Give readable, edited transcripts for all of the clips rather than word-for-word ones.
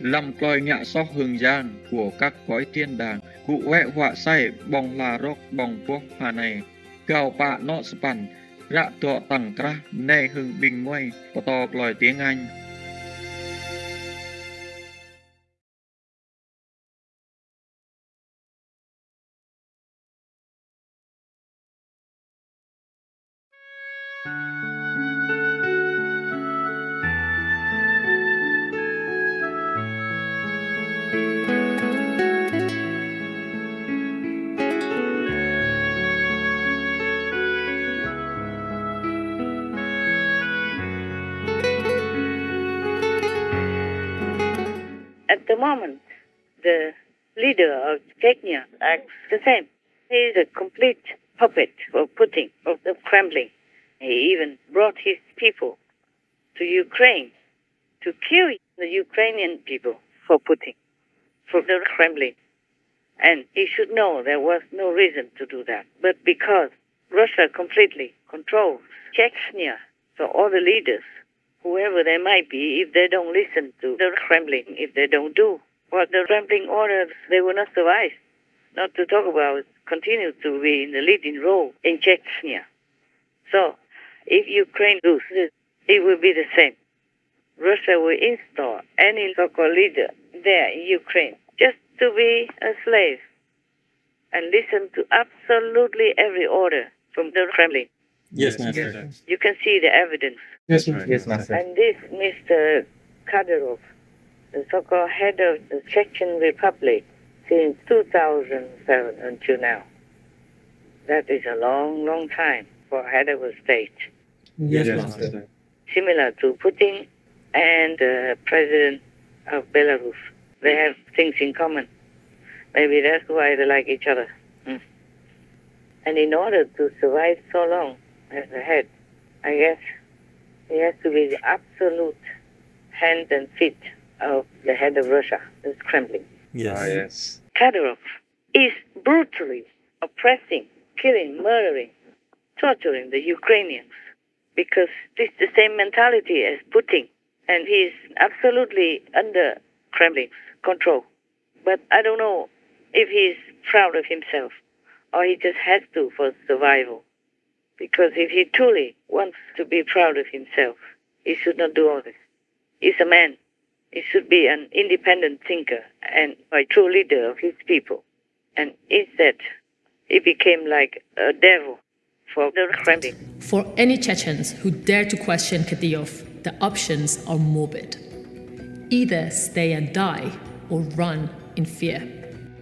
làm coi nhạ sóc hương giang của các cõi thiên đàng, cụ vẽ họa say bong la rốc bong quốc hà này, gào bạ nọ span, rạ tọa tầng tra, nê hưng bình nguay, có to lòi tiếng Anh. At the moment, the leader of Chechnya acts the same. He is a complete puppet of Putin, of the Kremlin. He even brought his people to Ukraine to kill the Ukrainian people for Putin, for the Kremlin. And he should know there was no reason to do that. But because Russia completely controls Chechnya, so all the leaders, whoever they might be, if they don't listen to the Kremlin, if they don't do what the Kremlin orders, they will not survive. Not to talk about continue to be in the leading role in Chechnya. So if Ukraine loses, it will be the same. Russia will install any so-called leader there in Ukraine just to be a slave and listen to absolutely every order from the Kremlin. Yes, Master. You can see the evidence. Yes, Master. And this Mr. Kadyrov, the so-called head of the Chechen Republic since 2007 until now. That is a long, long time for a head of a state. Yes, Master. Similar to Putin and the president of Belarus. They have things in common. Maybe that's why they like each other. And in order to survive so long as a head, I guess he has to be the absolute hand and feet of the head of Russia, the Kremlin. Yes. Yes. Kadyrov is brutally oppressing, killing, murdering, torturing the Ukrainians because this is the same mentality as Putin, and he is absolutely under Kremlin's control. But I don't know if he is proud of himself or he just has to for survival. Because if he truly wants to be proud of himself, he should not do all this. He's a man. He should be an independent thinker and a true leader of his people. And instead, he became like a devil for the Kremlin. For any Chechens who dare to question Kadyrov, the options are morbid. Either stay and die or run in fear.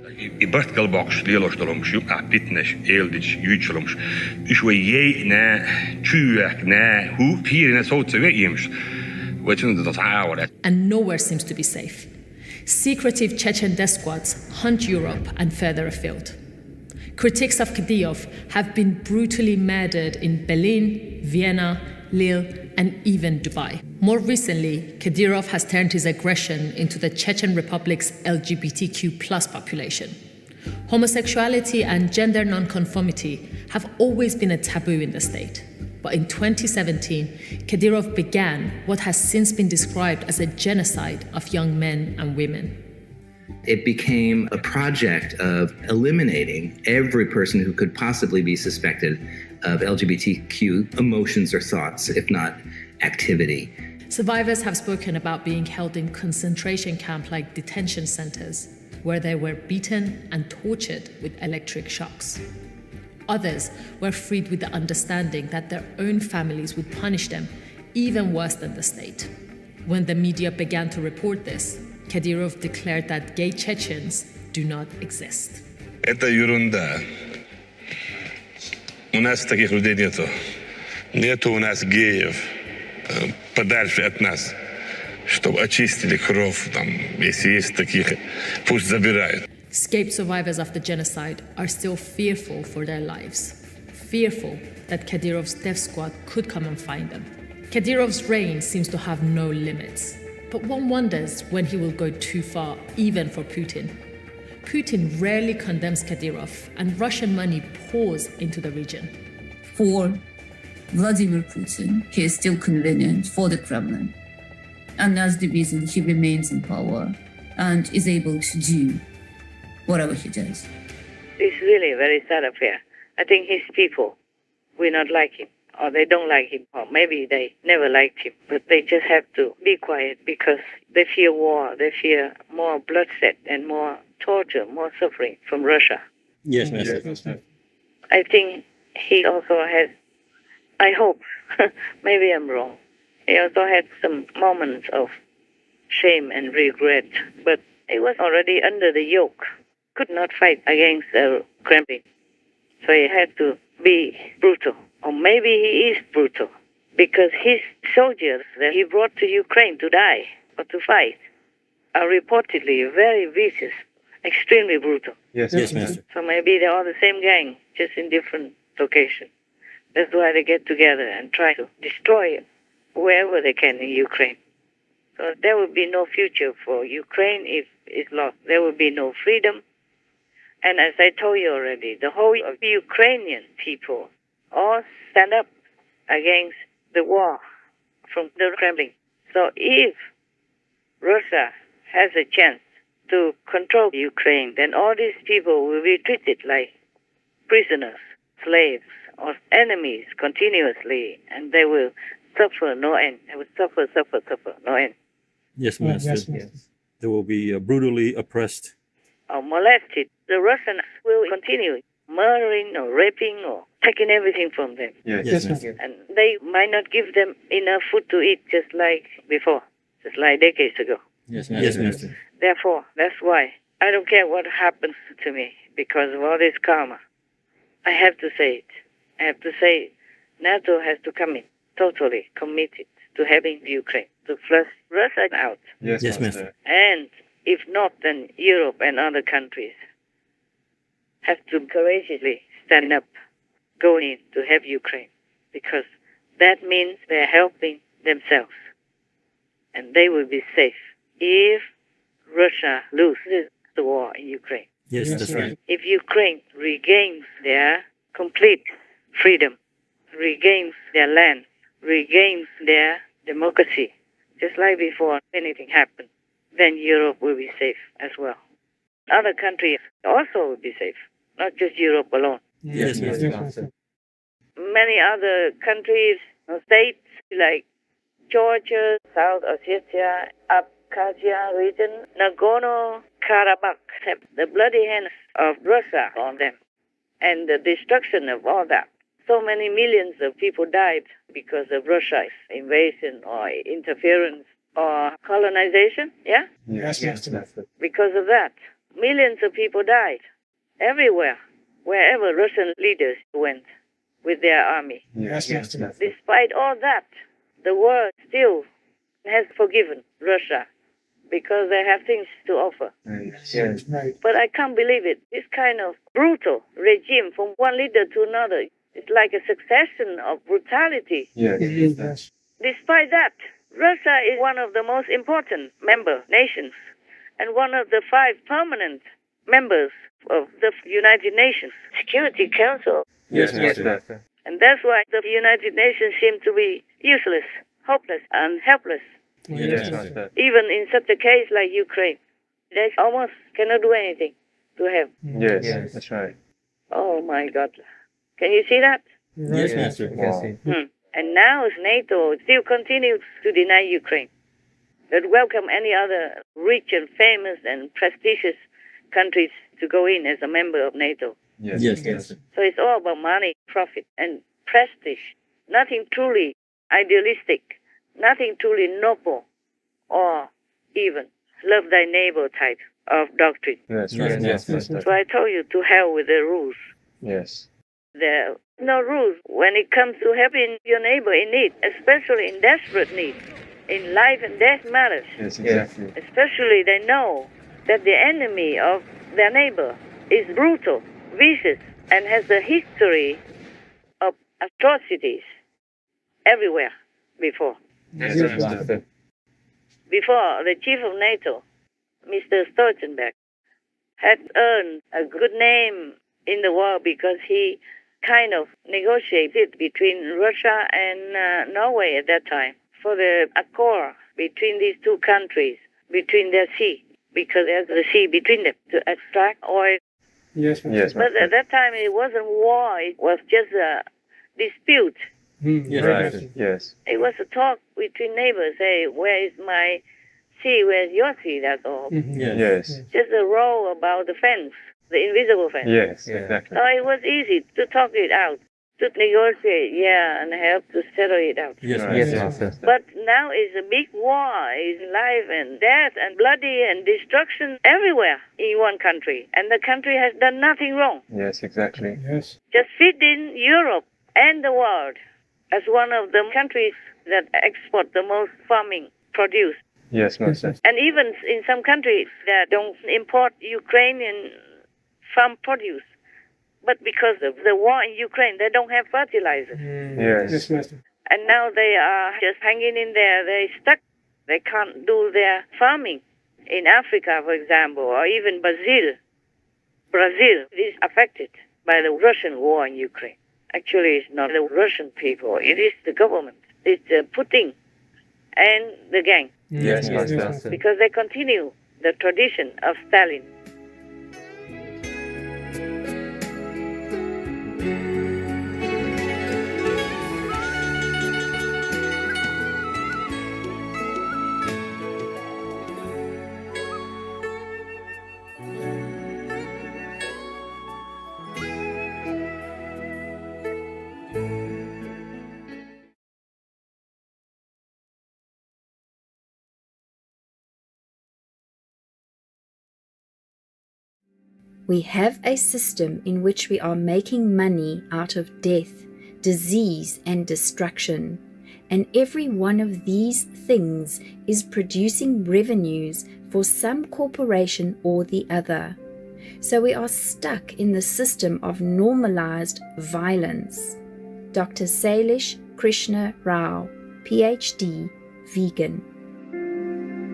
I bartkalbaks lielostalums, pitnes, eldits, jutsalums. Uswe je na tuak na hu pirina sotse ims. And nowhere seems to be safe. Secretive Chechen death squads hunt Europe and further afield. Critics of Kadyrov have been brutally murdered in Berlin, Vienna, Lille, and even Dubai. More recently, Kadyrov has turned his aggression into the Chechen Republic's LGBTQ+ population. Homosexuality and gender nonconformity have always been a taboo in the state. But in 2017, Kadyrov began what has since been described as a genocide of young men and women. It became a project of eliminating every person who could possibly be suspected of LGBTQ emotions or thoughts, if not activity. Survivors have spoken about being held in concentration camp-like detention centers, where they were beaten and tortured with electric shocks. Others were freed with the understanding that their own families would punish them even worse than the state. When the media began to report this, Kadyrov declared that gay Chechens do not exist. Это ерунда. У нас таких людей нету. Нету у нас геев подальше от нас, чтобы очистили кровь. Там, если есть таких, пусть забирают. Escaped survivors of the genocide are still fearful for their lives, fearful that Kadyrov's death squad could come and find them. Kadyrov's reign seems to have no limits, but one wonders when he will go too far, even for Putin. Putin rarely condemns Kadyrov, and Russian money pours into the region. For Vladimir Putin, he is still convenient for the Kremlin. And that's the reason he remains in power. and is able to do whatever he does. It's really a very sad affair. I think his people will not like him, or they don't like him, or maybe they never liked him, but they just have to be quiet because they fear war, they fear more bloodshed and more torture, more suffering from Russia. Yes, Master. I think he also has, I hope, maybe I'm wrong, he also had some moments of shame and regret, but he was already under the yoke, could not fight against the Kremlin. So he had to be brutal. Or maybe he is brutal because his soldiers that he brought to Ukraine to die or to fight are reportedly very vicious, extremely brutal. Yes, Master. So maybe they're all the same gang, just in different locations. That's why they get together and try to destroy wherever they can in Ukraine. So there will be no future for Ukraine if it's lost. There will be no freedom. And as I told you already, the whole of Ukrainian people all stand up against the war from the Kremlin. So if Russia has a chance to control Ukraine, then all these people will be treated like prisoners, slaves, or enemies continuously, and they will suffer no end. They will suffer no end. Yes, Master. They will be brutally oppressed. Or molested. The Russians will continue murdering or raping or taking everything from them. Yes, Master. And they might not give them enough food to eat just like before, just like decades ago. Yes, Master. Therefore, that's why I don't care what happens to me because of all this karma. I have to say it. I have to say NATO has to come in totally committed to having Ukraine, to flush Russia out. Yes, Master. And if not, then Europe and other countries have to courageously stand up, go in to have Ukraine, because that means they're helping themselves, and they will be safe if Russia loses the war in Ukraine. Yes, that's right. If Ukraine regains their complete freedom, regains their land, regains their democracy, just like before anything happened, then Europe will be safe as well. Other countries also will be safe, not just Europe alone. Yes, Master. Many other countries or states like Georgia, South Ossetia, Abkhazia region, Nagorno-Karabakh have the bloody hands of Russia on them and the destruction of all that. So many millions of people died because of Russia's invasion or interference or colonization, yeah? Yes, Master. Because of that, millions of people died everywhere, wherever Russian leaders went with their army. Yes, Master. Despite all that, the world still has forgiven Russia because they have things to offer. Yes. But I can't believe it. This kind of brutal regime from one leader to another, it's like a succession of brutality. Yes. Despite that, Russia is one of the most important member nations and one of the 5 permanent members of the United Nations Security Council. Yes, Master. And that's why the United Nations seem to be useless, hopeless, and helpless. Yes, Master. Even in such a case like Ukraine, they almost cannot do anything to help. Yes, that's right. Oh my God. Can you see that? Yes, Master. And now NATO still continues to deny Ukraine, that welcome any other rich and famous and prestigious countries to go in as a member of NATO. Yes, Master. So it's all about money, profit, and prestige. Nothing truly idealistic, nothing truly noble, or even love thy neighbor type of doctrine. Yes, Master. So I told you to hell with the rules. Yes. There are no rules when it comes to helping your neighbor in need, especially in desperate need, in life and death matters. Yes, exactly. Especially they know that the enemy of their neighbor is brutal, vicious, and has a history of atrocities everywhere before. Yes, Master. Before, the chief of NATO, Mr. Stoltenberg, had earned a good name in the world because he kind of negotiated between Russia and Norway at that time for the accord between these two countries, between their sea. because there's the sea between them to extract oil. Yes, Yes, But at that time, it wasn't war. It was just a dispute. Right. Yes. It was a talk between neighbors. Hey, where is my sea? Where's your sea? That's all. Yes. Just a row about the fence, the invisible fence. Yes. Exactly. So it was easy to talk it out, to negotiate, and help to settle it out. Yes. But now it's a big war. It's life and death and bloody and destruction everywhere in one country. And the country has done nothing wrong. Yes. Exactly. Yes. Just fit in Europe and the world as one of the countries that export the most farming produce. Yes, Master. And even in some countries that don't import Ukrainian farm produce. But because of the war in Ukraine, they don't have fertilizers. Yes. Yes, Master. And now they are just hanging in there. They're stuck. They can't do their farming. In Africa, for example, or even Brazil is affected by the Russian war in Ukraine. Actually, it's not the Russian people. It is the government. It's Putin and the gang. Yes, Master. Because they continue the tradition of Stalin. We have a system in which we are making money out of death, disease, and destruction, and every one of these things is producing revenues for some corporation or the other. So we are stuck in the system of normalized violence. Dr. Sailesh Krishna Rao, PhD, vegan.